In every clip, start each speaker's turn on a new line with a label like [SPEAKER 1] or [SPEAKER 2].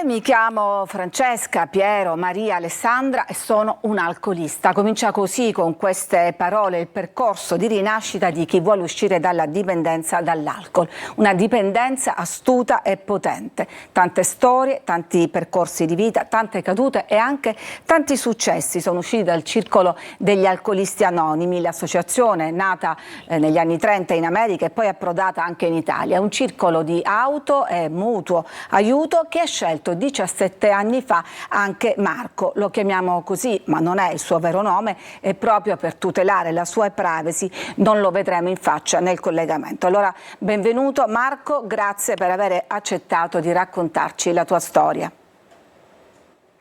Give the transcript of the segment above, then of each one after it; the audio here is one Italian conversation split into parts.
[SPEAKER 1] mi chiamo Francesca, Piero, Maria, Alessandra e sono un'alcolista. Comincia così, con queste parole, il percorso di rinascita di chi vuole uscire dalla dipendenza dall'alcol. Una dipendenza astuta e potente. Tante storie, tanti percorsi di vita, tante cadute e anche tanti successi sono usciti dal circolo degli alcolisti anonimi, l'associazione nata negli anni 30 in America e poi approdata anche in Italia. Un circolo di auto e mutuo aiuto che ha scelto 17 anni fa anche Marco. Lo chiamiamo così, ma non è il suo vero nome, è proprio per tutelare la sua privacy. Non lo vedremo in faccia nel collegamento. Allora, benvenuto Marco, grazie per aver accettato di raccontarci la tua storia.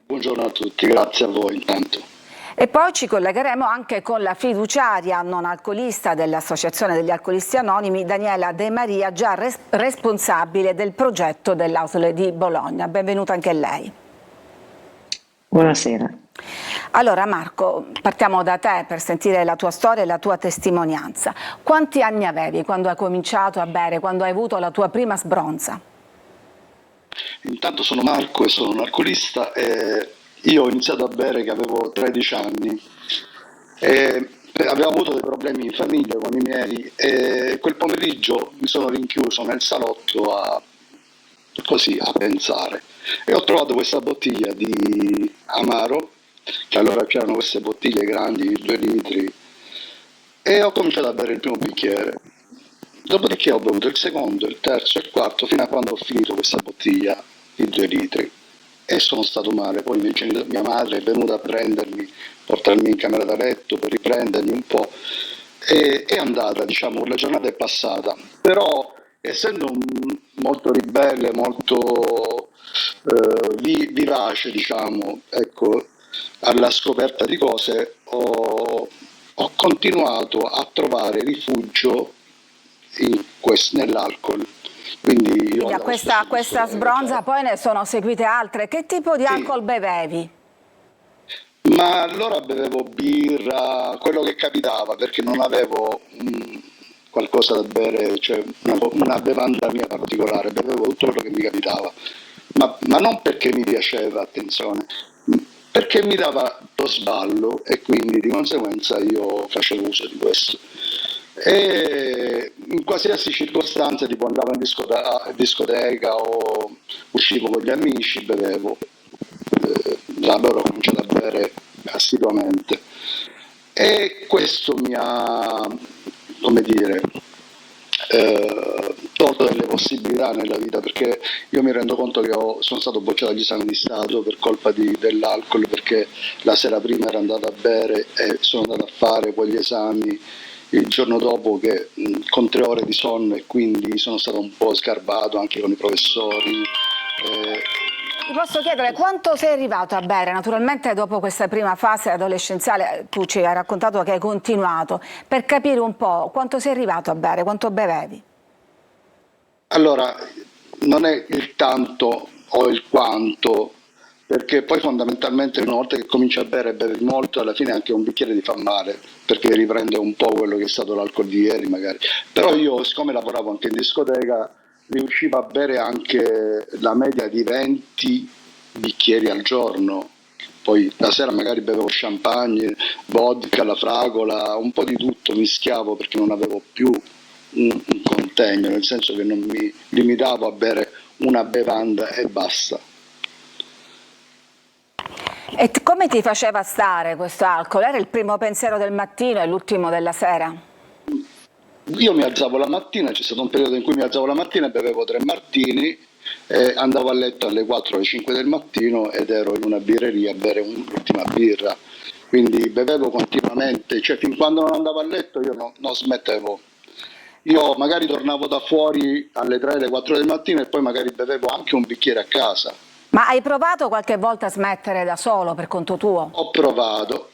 [SPEAKER 2] Buongiorno a tutti, grazie a voi intanto.
[SPEAKER 1] E poi ci collegheremo anche con la fiduciaria non alcolista dell'Associazione degli Alcolisti Anonimi, Daniela De Maria, già responsabile del progetto dell'Ausole di Bologna. Benvenuta anche lei.
[SPEAKER 3] Buonasera.
[SPEAKER 1] Allora Marco, partiamo da te per sentire la tua storia e la tua testimonianza. Quanti anni avevi quando hai cominciato a bere, quando hai avuto la tua prima sbronza?
[SPEAKER 2] Intanto sono Marco e sono un alcolista e io ho iniziato a bere che avevo 13 anni. Avevo avuto dei problemi in famiglia con i miei e quel pomeriggio mi sono rinchiuso nel salotto a pensare e ho trovato questa bottiglia di Amaro, che allora c'erano queste bottiglie grandi, 2 litri, e ho cominciato a bere il primo bicchiere. Dopodiché ho bevuto il secondo, il terzo e il quarto fino a quando ho finito questa bottiglia di 2 litri. E sono stato male, poi mia madre è venuta a prendermi, portarmi in camera da letto per riprendermi un po', e è andata, diciamo, la giornata è passata, però essendo molto ribelle, molto vivace, diciamo, ecco, alla scoperta di cose, ho continuato a trovare rifugio nell'alcol. Quindi
[SPEAKER 1] a questa sbronza poi ne sono seguite altre. Che tipo di alcol bevevi?
[SPEAKER 2] Ma allora bevevo birra, quello che capitava, perché non avevo qualcosa da bere, cioè una bevanda mia particolare, bevevo tutto quello che mi capitava. Ma non perché mi piaceva, attenzione, perché mi dava lo sballo e quindi di conseguenza io facevo uso di questo. E in qualsiasi circostanza, tipo andavo in discoteca o uscivo con gli amici, bevevo. Da allora ho cominciato a bere assiduamente e questo mi ha, come dire, tolto delle possibilità nella vita, perché io mi rendo conto che sono stato bocciato agli esami di Stato per colpa dell'alcol, perché la sera prima ero andato a bere e sono andato a fare poi gli esami il giorno dopo con 3 ore di sonno, e quindi sono stato un po' sgarbato anche con i professori.
[SPEAKER 1] Ti posso chiedere quanto sei arrivato a bere? Naturalmente dopo questa prima fase adolescenziale tu ci hai raccontato che hai continuato, per capire un po' quanto sei arrivato a bere, quanto bevevi?
[SPEAKER 2] Allora, non è il tanto o il quanto, perché poi fondamentalmente una volta che cominci a bere e bevi molto, alla fine anche un bicchiere ti fa male, perché riprende un po' quello che è stato l'alcol di ieri magari. Però io, siccome lavoravo anche in discoteca, riuscivo a bere anche la media di 20 bicchieri al giorno. Poi la sera magari bevevo champagne, vodka, la fragola, un po' di tutto mischiavo, perché non avevo più un contegno, nel senso che non mi limitavo a bere una bevanda e basta.
[SPEAKER 1] E come ti faceva stare questo alcol? Era il primo pensiero del mattino e l'ultimo della sera?
[SPEAKER 2] Io mi alzavo la mattina, c'è stato un periodo in cui mi alzavo la mattina e bevevo 3 martini, andavo a letto alle 4 o alle 5 del mattino ed ero in una birreria a bere l'ultima birra, quindi bevevo continuamente, cioè fin quando non andavo a letto io non smettevo. Io magari tornavo da fuori alle 3 alle 4 del mattino e poi magari bevevo anche un bicchiere a casa.
[SPEAKER 1] Ma hai provato qualche volta a smettere da solo per conto tuo?
[SPEAKER 2] Ho provato,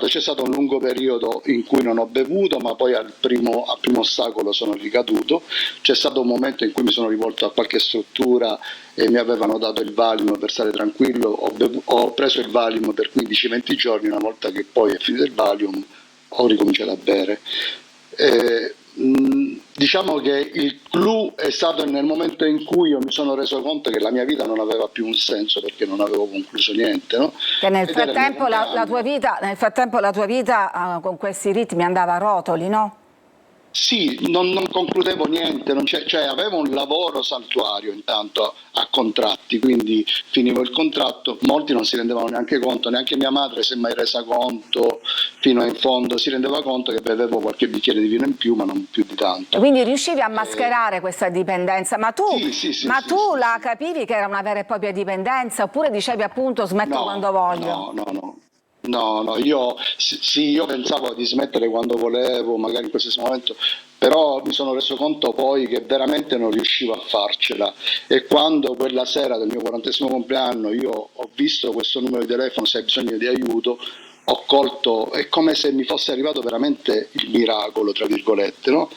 [SPEAKER 2] c'è stato un lungo periodo in cui non ho bevuto, ma poi al primo ostacolo sono ricaduto. C'è stato un momento in cui mi sono rivolto a qualche struttura e mi avevano dato il Valium per stare tranquillo, ho preso il Valium per 15-20 giorni, una volta che poi è finito il Valium ho ricominciato a bere. Diciamo che il clou è stato nel momento in cui io mi sono reso conto che la mia vita non aveva più un senso perché non avevo concluso niente, no?
[SPEAKER 1] Che nel
[SPEAKER 2] Ed era il mio
[SPEAKER 1] frattempo
[SPEAKER 2] compleanno.
[SPEAKER 1] la tua vita con questi ritmi andava a rotoli, no?
[SPEAKER 2] Sì, non concludevo niente, cioè avevo un lavoro saltuario intanto a contratti, quindi finivo il contratto, molti non si rendevano neanche conto, neanche mia madre si è mai resa conto fino in fondo, si rendeva conto che bevevo qualche bicchiere di vino in più, ma non più di tanto.
[SPEAKER 1] Quindi riuscivi a
[SPEAKER 2] Eh,
[SPEAKER 1] mascherare questa dipendenza,
[SPEAKER 2] sì, sì, sì,
[SPEAKER 1] ma
[SPEAKER 2] sì,
[SPEAKER 1] tu
[SPEAKER 2] sì,
[SPEAKER 1] la
[SPEAKER 2] sì.
[SPEAKER 1] capivi che era una vera e propria dipendenza oppure dicevi appunto smetto quando
[SPEAKER 2] No,
[SPEAKER 1] voglio?
[SPEAKER 2] no, no, no. No, no, io sì, io pensavo di smettere quando volevo, magari in qualsiasi momento, però mi sono reso conto poi che veramente non riuscivo a farcela. E quando quella sera del mio 40° compleanno io ho visto questo numero di telefono, se hai bisogno di aiuto, ho colto, è come se mi fosse arrivato veramente il miracolo, tra virgolette, no?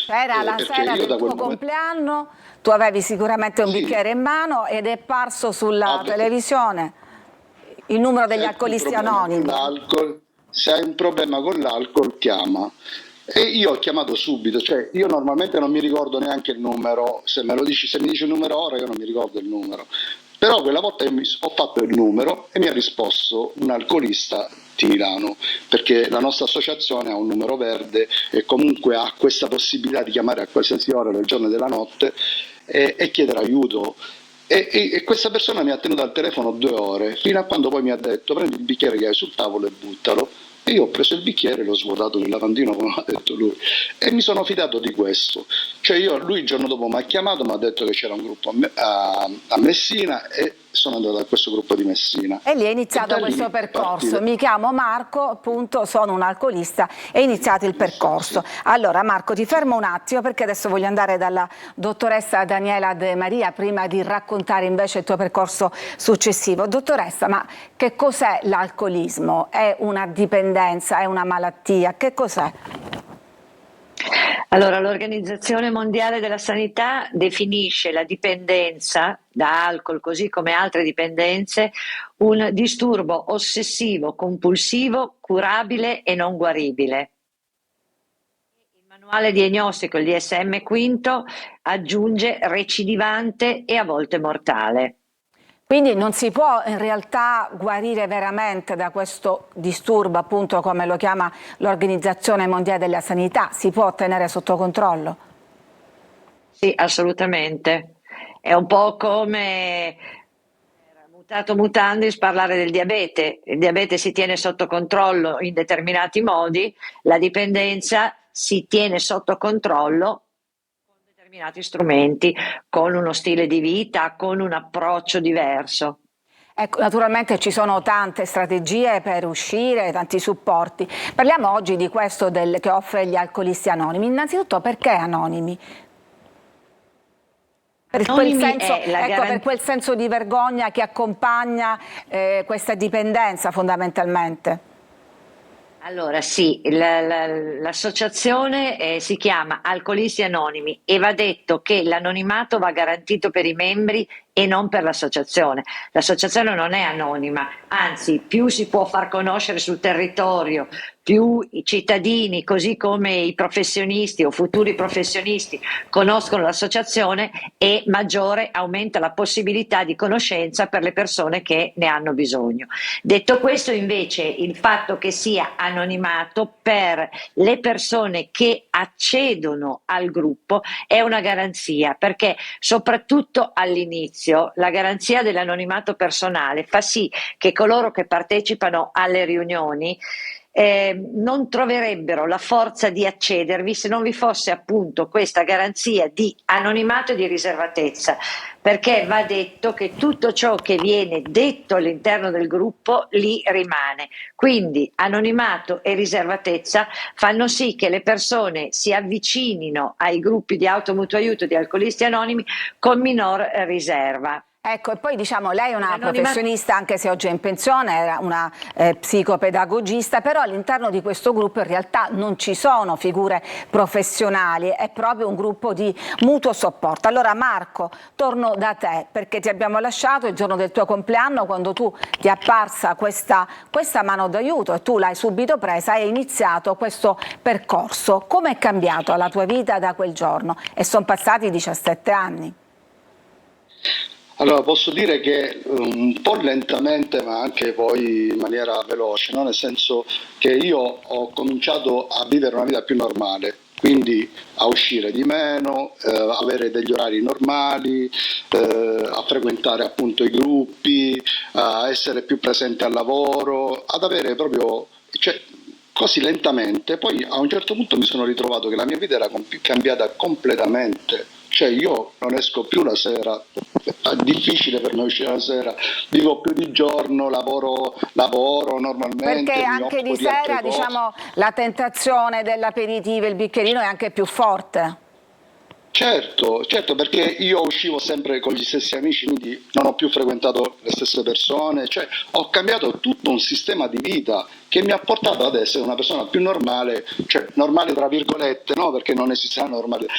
[SPEAKER 1] Era la
[SPEAKER 2] Perché
[SPEAKER 1] sera
[SPEAKER 2] io
[SPEAKER 1] del
[SPEAKER 2] da quel
[SPEAKER 1] tuo
[SPEAKER 2] momento,
[SPEAKER 1] compleanno, tu avevi sicuramente un
[SPEAKER 2] sì,
[SPEAKER 1] bicchiere in mano ed è parso sulla
[SPEAKER 2] vabbè,
[SPEAKER 1] televisione il numero
[SPEAKER 2] se
[SPEAKER 1] degli
[SPEAKER 2] hai un
[SPEAKER 1] alcolisti
[SPEAKER 2] problema con
[SPEAKER 1] anonimi.
[SPEAKER 2] l'alcol, se hai un problema con l'alcol, chiama. E io ho chiamato subito, cioè io normalmente non mi ricordo neanche il numero, se me lo dici, se mi dici il numero ora io non mi ricordo il numero. Però quella volta ho fatto il numero e mi ha risposto un alcolista di Milano, perché la nostra associazione ha un numero verde e comunque ha questa possibilità di chiamare a qualsiasi ora del giorno e della notte e chiedere aiuto. E questa persona mi ha tenuto al telefono 2 ore, fino a quando poi mi ha detto prendi il bicchiere che hai sul tavolo e buttalo. E io ho preso il bicchiere e l'ho svuotato nel lavandino, come ha detto lui, e mi sono fidato di questo. Cioè lui il giorno dopo mi ha chiamato, mi ha detto che c'era un gruppo a Messina e sono andato a questo gruppo di Messina.
[SPEAKER 1] E lì è
[SPEAKER 2] E
[SPEAKER 1] iniziato
[SPEAKER 2] da
[SPEAKER 1] questo
[SPEAKER 2] lì è
[SPEAKER 1] percorso.
[SPEAKER 2] partito.
[SPEAKER 1] Mi chiamo Marco, appunto, sono un alcolista, è iniziato il percorso.
[SPEAKER 2] Sì,
[SPEAKER 1] Allora, Marco, ti
[SPEAKER 2] sì.
[SPEAKER 1] fermo un attimo perché adesso voglio andare dalla dottoressa Daniela De Maria prima di raccontare invece il tuo percorso successivo. Dottoressa, ma che cos'è l'alcolismo? È una dipendenza? È una malattia? Che cos'è?
[SPEAKER 3] Allora, l'Organizzazione Mondiale della Sanità definisce la dipendenza da alcol, così come altre dipendenze, un disturbo ossessivo compulsivo curabile e non guaribile. Il manuale diagnostico, il DSM-5, aggiunge recidivante e a volte mortale.
[SPEAKER 1] Quindi non si può in realtà guarire veramente da questo disturbo, appunto come lo chiama l'Organizzazione Mondiale della Sanità, si può tenere sotto controllo?
[SPEAKER 3] Sì, assolutamente. È un po' come mutato mutandis parlare del diabete. Il diabete si tiene sotto controllo in determinati modi, la dipendenza si tiene sotto controllo con determinati strumenti, con uno stile di vita, con un approccio diverso.
[SPEAKER 1] Ecco, naturalmente ci sono tante strategie per uscire, tanti supporti. Parliamo oggi di questo che offre gli alcolisti anonimi. Innanzitutto perché anonimi? Per quel
[SPEAKER 3] Anonimi
[SPEAKER 1] senso,
[SPEAKER 3] è la
[SPEAKER 1] ecco, per
[SPEAKER 3] garanzia.
[SPEAKER 1] quel senso di vergogna che accompagna questa dipendenza fondamentalmente.
[SPEAKER 3] Allora sì, l'associazione si chiama Alcolisti Anonimi e va detto che l'anonimato va garantito per i membri e non per l'associazione. L'associazione non è anonima, anzi più si può far conoscere sul territorio, più i cittadini, così come i professionisti o futuri professionisti conoscono l'associazione e maggiore aumenta la possibilità di conoscenza per le persone che ne hanno bisogno. Detto questo, invece, il fatto che sia anonimato per le persone che accedono al gruppo è una garanzia, perché soprattutto all'inizio la garanzia dell'anonimato personale fa sì che coloro che partecipano alle riunioni non troverebbero la forza di accedervi se non vi fosse appunto questa garanzia di anonimato e di riservatezza, perché va detto che tutto ciò che viene detto all'interno del gruppo lì rimane. Quindi anonimato e riservatezza fanno sì che le persone si avvicinino ai gruppi di automutuo aiuto di alcolisti anonimi con minor riserva.
[SPEAKER 1] Ecco, e poi diciamo lei è una
[SPEAKER 3] L'anonimato-
[SPEAKER 1] professionista, anche se oggi è in pensione, era una psicopedagogista, però all'interno di questo gruppo in realtà non ci sono figure professionali, è proprio un gruppo di mutuo sopporto. Allora Marco, torno da te perché ti abbiamo lasciato il giorno del tuo compleanno, quando tu ti è apparsa questa mano d'aiuto e tu l'hai subito presa e hai iniziato questo percorso. Come è cambiato la tua vita da quel giorno? E sono passati 17 anni.
[SPEAKER 2] Allora, posso dire che un po' lentamente, ma anche poi in maniera veloce, no? Nel senso che io ho cominciato a vivere una vita più normale, quindi a uscire di meno, avere degli orari normali, a frequentare appunto i gruppi, a essere più presente al lavoro, ad avere proprio, cioè, così lentamente. Poi a un certo punto mi sono ritrovato che la mia vita era cambiata completamente. Cioè io non esco più la sera, è difficile per me uscire la sera, vivo più di giorno, lavoro normalmente,
[SPEAKER 1] Perché
[SPEAKER 2] mi
[SPEAKER 1] anche di
[SPEAKER 2] occupo di altre
[SPEAKER 1] sera,
[SPEAKER 2] cose.
[SPEAKER 1] diciamo, la tentazione dell'aperitivo, il bicchierino è anche più forte.
[SPEAKER 2] Certo, certo, perché io uscivo sempre con gli stessi amici, quindi non ho più frequentato le stesse persone, cioè ho cambiato tutto un sistema di vita che mi ha portato ad essere una persona più normale, cioè normale tra virgolette, no? Perché non esiste la normalità,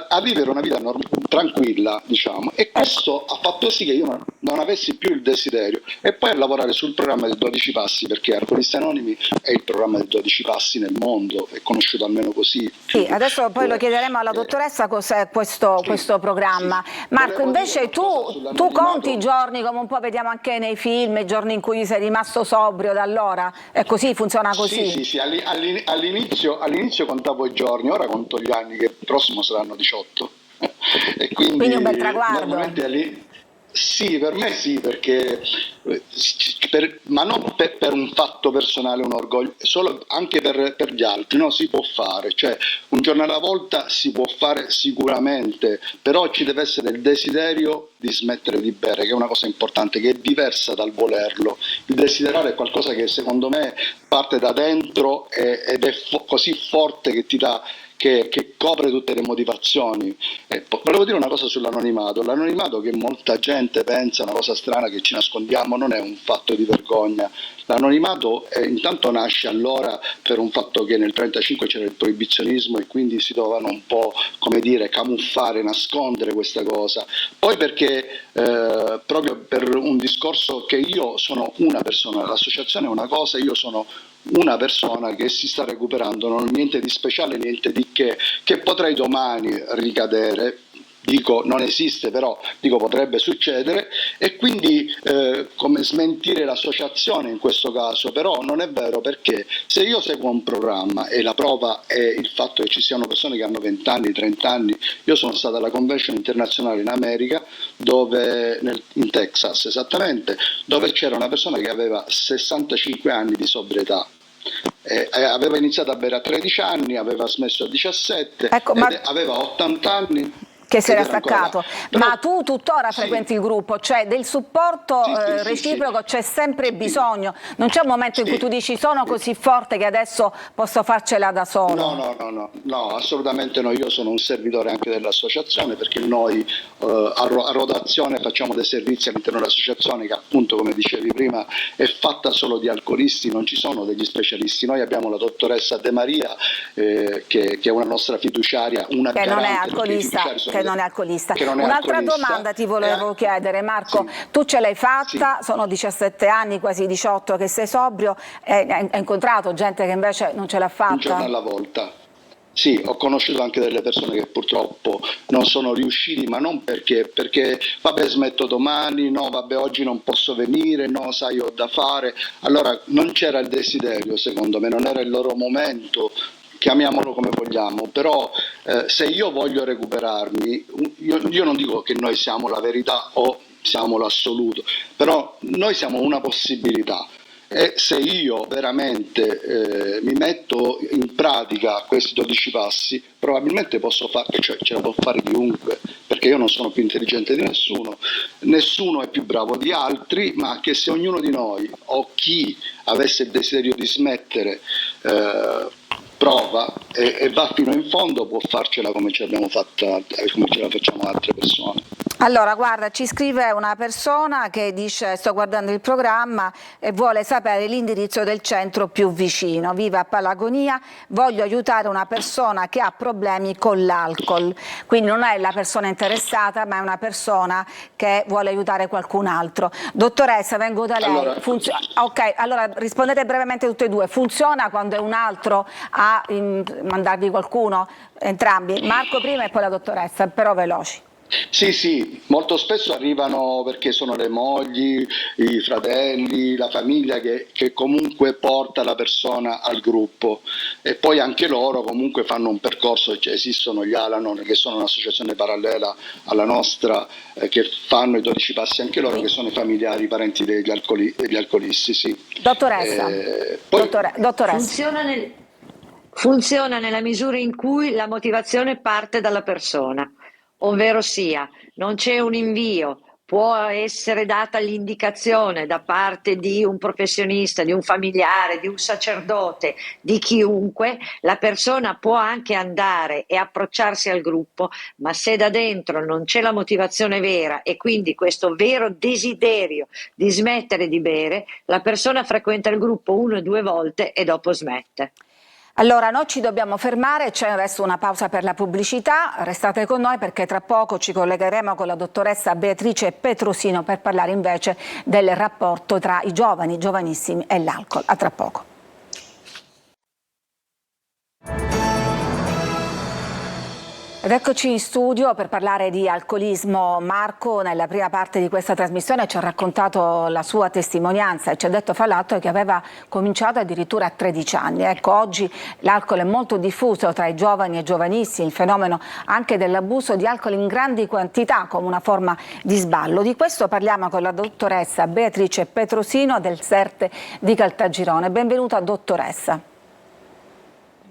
[SPEAKER 2] a vivere una vita tranquilla, diciamo, e questo ha fatto sì che io non avessi più il desiderio, e poi a lavorare sul programma dei 12 passi, perché Alcolisti Anonimi è il programma dei 12 passi nel mondo, è conosciuto almeno così.
[SPEAKER 1] Sì, adesso poi lo chiederemo alla dottoressa cos'è questo programma.
[SPEAKER 2] Sì.
[SPEAKER 1] Marco,
[SPEAKER 2] Volevo dire
[SPEAKER 1] invece
[SPEAKER 2] qualcosa
[SPEAKER 1] tu
[SPEAKER 2] sull'anonimato.
[SPEAKER 1] conti i giorni, come un po' vediamo anche nei film, i giorni in cui sei rimasto sobrio da allora? È così, funziona così?
[SPEAKER 2] Sì, all'inizio contavo i giorni, ora conto gli anni, che il prossimo saranno 18. E
[SPEAKER 1] Quindi un bel
[SPEAKER 2] quindi
[SPEAKER 1] traguardo.
[SPEAKER 2] normalmente sì, per me sì, perché ma non per un fatto personale, un orgoglio, solo anche per gli altri, no? Si può fare, cioè un giorno alla volta si può fare sicuramente, però ci deve essere il desiderio di smettere di bere, che è una cosa importante, che è diversa dal volerlo. Il desiderare è qualcosa che secondo me parte da dentro ed è così forte che ti dà, che copre tutte le motivazioni. Volevo dire una cosa sull'anonimato. L'anonimato, che molta gente pensa, una cosa strana che ci nascondiamo, non è un fatto di vergogna. L'anonimato intanto nasce allora per un fatto che nel 1935 c'era il proibizionismo e quindi si dovevano un po', come dire, camuffare, nascondere questa cosa. Poi perché proprio per un discorso che io sono una persona, l'associazione è una cosa, io sono una persona che si sta recuperando, non niente di speciale, niente di che potrei domani ricadere. Dico non esiste, però dico potrebbe succedere, e quindi come smentire l'associazione in questo caso. Però non è vero, perché se io seguo un programma, e la prova è il fatto che ci siano persone che hanno 20 anni, 30 anni, io sono stato alla convention internazionale in America, in Texas esattamente, dove c'era una persona che aveva 65 anni di sobrietà. Aveva iniziato a bere a 13 anni, aveva smesso a 17,
[SPEAKER 1] Ecco,
[SPEAKER 2] aveva 80 anni.
[SPEAKER 1] Che si era
[SPEAKER 2] ed
[SPEAKER 1] staccato.
[SPEAKER 2] Però,
[SPEAKER 1] ma tu tuttora
[SPEAKER 2] sì,
[SPEAKER 1] frequenti il gruppo, cioè del supporto
[SPEAKER 2] sì,
[SPEAKER 1] reciproco c'è sempre
[SPEAKER 2] sì.
[SPEAKER 1] bisogno, non c'è un momento in cui
[SPEAKER 2] Sì.
[SPEAKER 1] tu dici sono così forte che adesso posso farcela da solo?
[SPEAKER 2] No, assolutamente no. Io sono un servitore anche dell'associazione, perché noi a rotazione facciamo dei servizi all'interno dell'associazione, che appunto, come dicevi prima, è fatta solo di alcolisti, non ci sono degli specialisti. Noi abbiamo la dottoressa De Maria, che è una nostra fiduciaria, una
[SPEAKER 1] Che non è
[SPEAKER 2] garante, perché i
[SPEAKER 1] alcolista,
[SPEAKER 2] fiduciari sono
[SPEAKER 1] che non è alcolista.
[SPEAKER 2] che non è
[SPEAKER 1] Un'altra
[SPEAKER 2] alcolista.
[SPEAKER 1] domanda ti volevo chiedere, Marco.
[SPEAKER 2] Sì.
[SPEAKER 1] Tu ce l'hai fatta,
[SPEAKER 2] Sì.
[SPEAKER 1] sono 17 anni, quasi 18 che sei sobrio, hai incontrato gente che invece non ce l'ha
[SPEAKER 2] Un giorno
[SPEAKER 1] fatta?
[SPEAKER 2] alla volta. Sì, ho conosciuto anche delle persone che purtroppo non sono riusciti, ma non perché vabbè, smetto domani, no vabbè, oggi non posso venire, no sai, ho da fare. Allora non c'era il desiderio, secondo me, non era il loro momento, chiamiamolo come vogliamo, però se io voglio recuperarmi, io non dico che noi siamo la verità o siamo l'assoluto, però noi siamo una possibilità. E se io veramente mi metto in pratica questi 12 passi, probabilmente posso fare, cioè ce la può fare chiunque, perché io non sono più intelligente di nessuno è più bravo di altri, ma che se ognuno di noi, o chi avesse il desiderio di smettere, prova e va fino in fondo, può farcela come ce l'abbiamo fatta, come ce la facciamo altre persone.
[SPEAKER 1] Allora, guarda, ci scrive una persona che dice: sto guardando il programma e vuole sapere l'indirizzo del centro più vicino. Vive a Palagonia, voglio aiutare una persona che ha problemi con l'alcol. Quindi non è la persona interessata, ma è una persona che vuole aiutare qualcun altro. Dottoressa, vengo da lei.
[SPEAKER 2] Allora,
[SPEAKER 1] Ok, allora rispondete brevemente tutte e due. Funziona quando è un altro a mandarvi qualcuno? Entrambi. Marco prima e poi la dottoressa, però veloci.
[SPEAKER 2] sì, molto spesso arrivano perché sono le mogli, i fratelli, la famiglia che comunque porta la persona al gruppo, e poi anche loro comunque fanno un percorso, cioè esistono gli Alanon, che sono un'associazione parallela alla nostra, che fanno i 12 passi anche loro, che sono i familiari, i parenti degli alcolisti, sì.
[SPEAKER 1] Dottoressa,
[SPEAKER 2] Poi
[SPEAKER 1] dottoressa.
[SPEAKER 3] Funziona nella misura in cui la motivazione parte dalla persona, ovvero sia, non c'è un invio, può essere data l'indicazione da parte di un professionista, di un familiare, di un sacerdote, di chiunque, la persona può anche andare e approcciarsi al gruppo, ma se da dentro non c'è la motivazione vera e quindi questo vero desiderio di smettere di bere, la persona frequenta il gruppo 1 o 2 volte e dopo smette.
[SPEAKER 1] Allora, noi ci dobbiamo fermare, c'è adesso una pausa per la pubblicità, restate con noi perché tra poco ci collegheremo con la dottoressa Beatrice Petrosino per parlare invece del rapporto tra i giovani, giovanissimi e l'alcol. A tra poco. Ed eccoci in studio per parlare di alcolismo. Marco nella prima parte di questa trasmissione ci ha raccontato la sua testimonianza e ci ha detto fra l'altro che aveva cominciato addirittura a 13 anni. Ecco, oggi l'alcol è molto diffuso tra i giovani e giovanissimi, il fenomeno anche dell'abuso di alcol in grandi quantità come una forma di sballo. Di questo parliamo con la dottoressa Beatrice Petrosino del SERT di Caltagirone. Benvenuta dottoressa.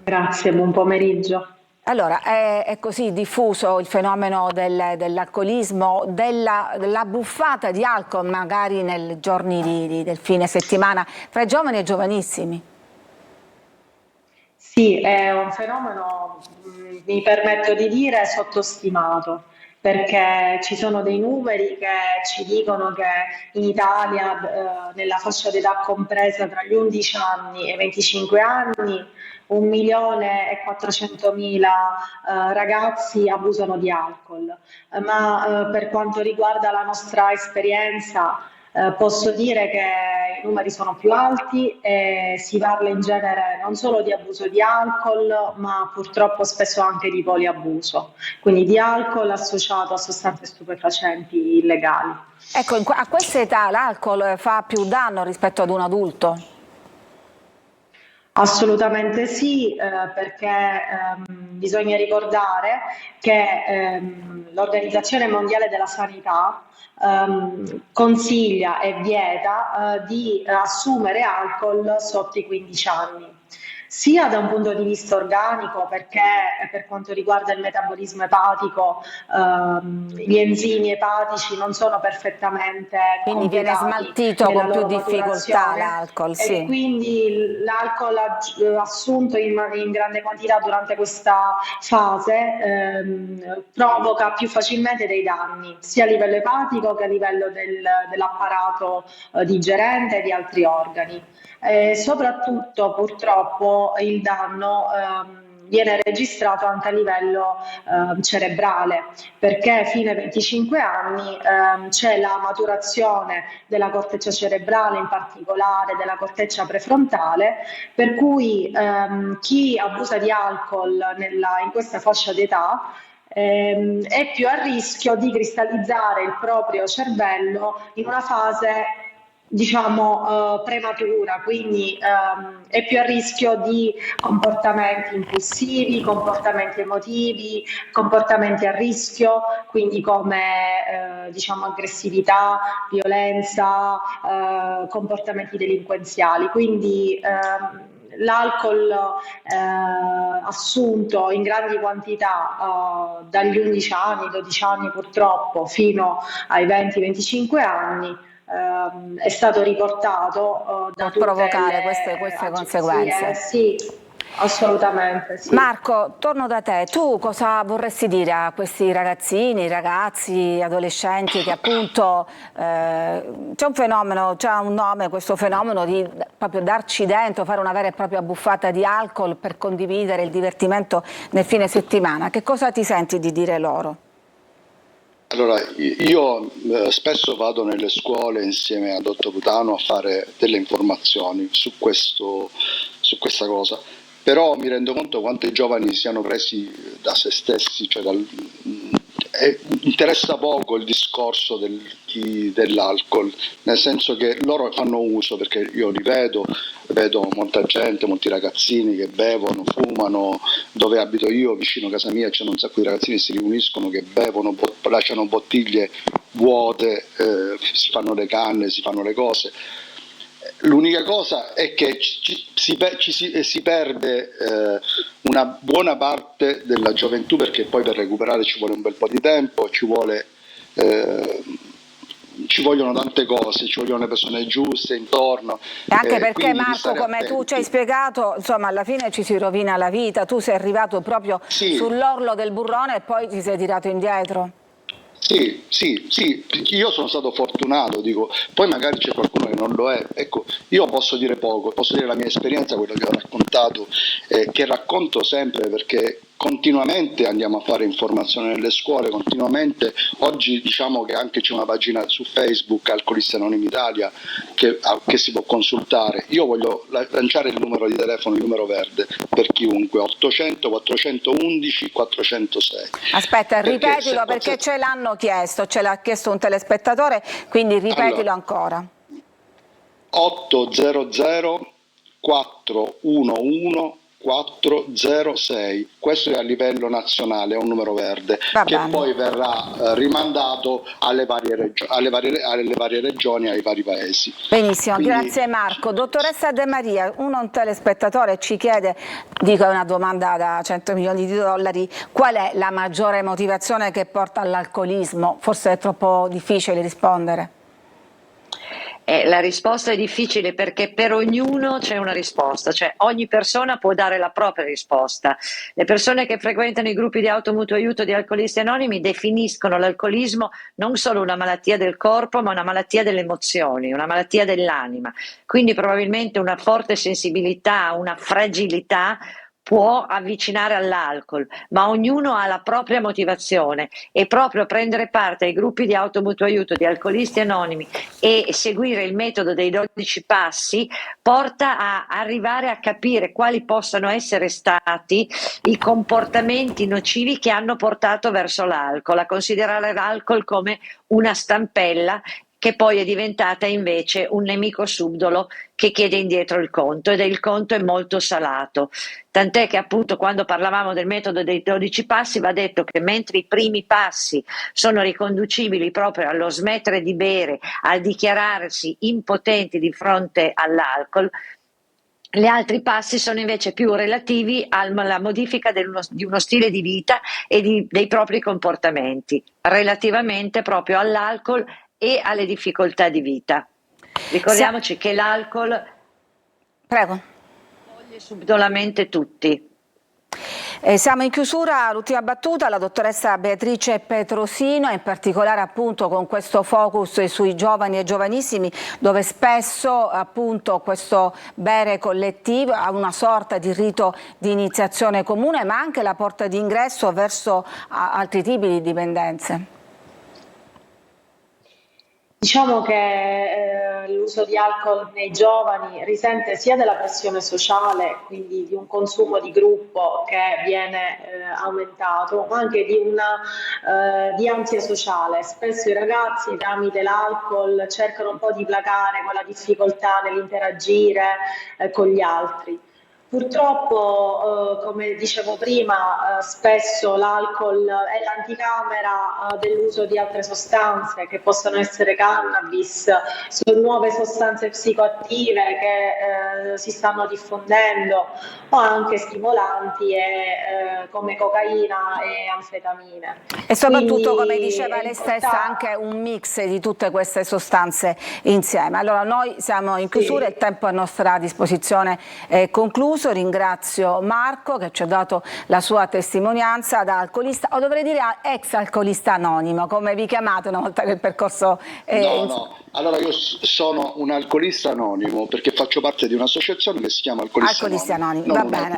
[SPEAKER 4] Grazie, buon pomeriggio.
[SPEAKER 1] Allora, è così diffuso il fenomeno dell'alcolismo, della buffata di alcol magari nei giorni del fine settimana fra i giovani e giovanissimi?
[SPEAKER 4] Sì, è un fenomeno, mi permetto di dire, sottostimato, perché ci sono dei numeri che ci dicono che in Italia, nella fascia d'età compresa tra gli 11 anni e i 25 anni, 1.400.000 ragazzi abusano di alcol. Ma per quanto riguarda la nostra esperienza, posso dire che i numeri sono più alti e si parla in genere non solo di abuso di alcol, ma purtroppo spesso anche di poliabuso, quindi di alcol associato a sostanze stupefacenti illegali.
[SPEAKER 1] Ecco, a questa età l'alcol fa più danno rispetto ad un adulto?
[SPEAKER 4] Assolutamente sì, perché bisogna ricordare che l'Organizzazione Mondiale della Sanità consiglia e vieta di assumere alcol sotto i 15 anni. Sia da un punto di vista organico, perché per quanto riguarda il metabolismo epatico, gli enzimi epatici non sono perfettamente
[SPEAKER 1] Quindi viene
[SPEAKER 4] completati
[SPEAKER 1] smaltito
[SPEAKER 4] nella
[SPEAKER 1] con più
[SPEAKER 4] loro
[SPEAKER 1] difficoltà
[SPEAKER 4] maturazione
[SPEAKER 1] l'alcol,
[SPEAKER 4] e
[SPEAKER 1] sì.
[SPEAKER 4] quindi l'alcol assunto in grande quantità durante questa fase provoca più facilmente dei danni, sia a livello epatico che a livello dell'apparato digerente e di altri organi. Soprattutto purtroppo il danno viene registrato anche a livello cerebrale, perché fino ai 25 anni c'è la maturazione della corteccia cerebrale, in particolare della corteccia prefrontale, per cui chi abusa di alcol in questa fascia d'età è più a rischio di cristallizzare il proprio cervello in una fase, diciamo, prematura, quindi è più a rischio di comportamenti impulsivi, comportamenti emotivi, comportamenti a rischio, quindi come diciamo aggressività, violenza, comportamenti delinquenziali. Quindi l'alcol assunto in grandi quantità dagli 11 anni, 12 anni purtroppo, fino ai 20-25 anni, è stato riportato da
[SPEAKER 1] Può
[SPEAKER 4] tutte
[SPEAKER 1] provocare
[SPEAKER 4] le
[SPEAKER 1] queste
[SPEAKER 4] agenzie.
[SPEAKER 1] conseguenze.
[SPEAKER 4] Sì, Assolutamente, sì.
[SPEAKER 1] Marco, torno da te. Tu cosa vorresti dire a questi ragazzini, ragazzi, adolescenti che appunto c'è un fenomeno, c'è un nome questo fenomeno di proprio darci dentro, fare una vera e propria buffata di alcol per condividere il divertimento nel fine settimana. Che cosa ti senti di dire loro?
[SPEAKER 2] Allora, io spesso vado nelle scuole insieme a Dottor Butano a fare delle informazioni su questa cosa, però mi rendo conto quanto i giovani siano presi da se stessi, cioè interessa poco il discorso dell'alcol, nel senso che loro fanno uso, perché io li vedo molta gente, molti ragazzini che bevono, fumano. Dove abito io, vicino a casa mia, c'è un sacco di ragazzini che si riuniscono, che bevono, lasciano bottiglie vuote, si fanno le canne, si fanno le cose. L'unica cosa è che si perde una buona parte della gioventù, perché poi per recuperare ci vuole un bel po' di tempo, ci vogliono tante cose, ci vogliono le persone giuste intorno.
[SPEAKER 1] E anche perché,
[SPEAKER 2] Quindi
[SPEAKER 1] Marco, come tu ci hai spiegato, insomma, alla fine ci si rovina la vita. Tu sei arrivato proprio sull'orlo del burrone e poi ti sei tirato indietro.
[SPEAKER 2] Sì, io sono stato fortunato, dico, poi magari c'è qualcuno che non lo è. Ecco, io posso dire poco, posso dire la mia esperienza, quello che ho raccontato, che racconto sempre, perché continuamente andiamo a fare informazioni nelle scuole, continuamente. Oggi diciamo che anche c'è una pagina su Facebook, Alcolisti Anonimi Italia, che si può consultare. Io voglio lanciare il numero di telefono, il numero verde, per chiunque, 800 411 406.
[SPEAKER 1] Aspetta, ripetilo perché ce l'hanno chiesto, ce l'ha chiesto un telespettatore, quindi ripetilo ancora.
[SPEAKER 2] 800 411 406, questo è a livello nazionale, è un numero verde che poi verrà rimandato alle varie regioni, ai vari paesi.
[SPEAKER 1] Benissimo, quindi... grazie Marco. Dottoressa De Maria, un telespettatore ci chiede, dico è una domanda da 100 milioni di dollari, qual è la maggiore motivazione che porta all'alcolismo? Forse è troppo difficile rispondere.
[SPEAKER 3] La risposta è difficile perché per ognuno c'è una risposta, cioè ogni persona può dare la propria risposta. Le persone che frequentano i gruppi di automutuo aiuto di Alcolisti Anonimi definiscono l'alcolismo non solo una malattia del corpo, ma una malattia delle emozioni, una malattia dell'anima. Quindi probabilmente una forte sensibilità, una fragilità può avvicinare all'alcol, ma ognuno ha la propria motivazione, e proprio prendere parte ai gruppi di automutuo aiuto di Alcolisti Anonimi e seguire il metodo dei 12 passi porta a arrivare a capire quali possano essere stati i comportamenti nocivi che hanno portato verso l'alcol, a considerare l'alcol come una stampella che poi è diventata invece un nemico subdolo che chiede indietro il conto, ed il conto è molto salato. Tant'è che appunto quando parlavamo del metodo dei 12 passi va detto che mentre i primi passi sono riconducibili proprio allo smettere di bere, al dichiararsi impotenti di fronte all'alcol, gli altri passi sono invece più relativi alla modifica di uno stile di vita e dei propri comportamenti relativamente proprio all'alcol e alle difficoltà di vita. Ricordiamoci che l'alcol toglie subdolamente tutti.
[SPEAKER 1] Siamo in chiusura, l'ultima battuta, la dottoressa Beatrice Petrosino, in particolare appunto con questo focus sui giovani e giovanissimi, dove spesso appunto questo bere collettivo ha una sorta di rito di iniziazione comune, ma anche la porta d'ingresso verso altri tipi di dipendenze.
[SPEAKER 4] Diciamo che l'uso di alcol nei giovani risente sia della pressione sociale, quindi di un consumo di gruppo che viene aumentato, ma anche di ansia sociale. Spesso i ragazzi tramite l'alcol cercano un po' di placare quella difficoltà nell'interagire con gli altri. Purtroppo, come dicevo prima, spesso l'alcol è l'anticamera dell'uso di altre sostanze che possono essere cannabis, nuove sostanze psicoattive che si stanno diffondendo, o anche stimolanti come cocaina e anfetamine.
[SPEAKER 1] E soprattutto, come diceva lei stessa, anche un mix di tutte queste sostanze insieme. Allora noi siamo in chiusura, il tempo a nostra disposizione è concluso. concluso. Ringrazio Marco che ci ha dato la sua testimonianza da alcolista, o dovrei dire ex alcolista anonimo, come vi chiamate una volta che il percorso è...
[SPEAKER 2] No, allora io sono un alcolista anonimo perché faccio parte di un'associazione che si chiama Alcolisti Anonimi.
[SPEAKER 1] Va bene.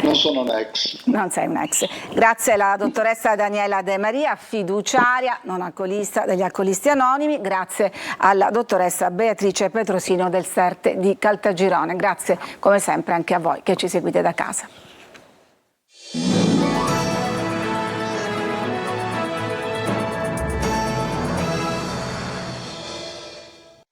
[SPEAKER 2] Non sono un ex.
[SPEAKER 1] Non sei un ex. Grazie alla dottoressa Daniela De Maria, fiduciaria, non alcolista, degli Alcolisti Anonimi. Grazie alla dottoressa Beatrice Petrosino del SERT di Caltagirone. Grazie come sempre anche a voi che ci seguite da casa.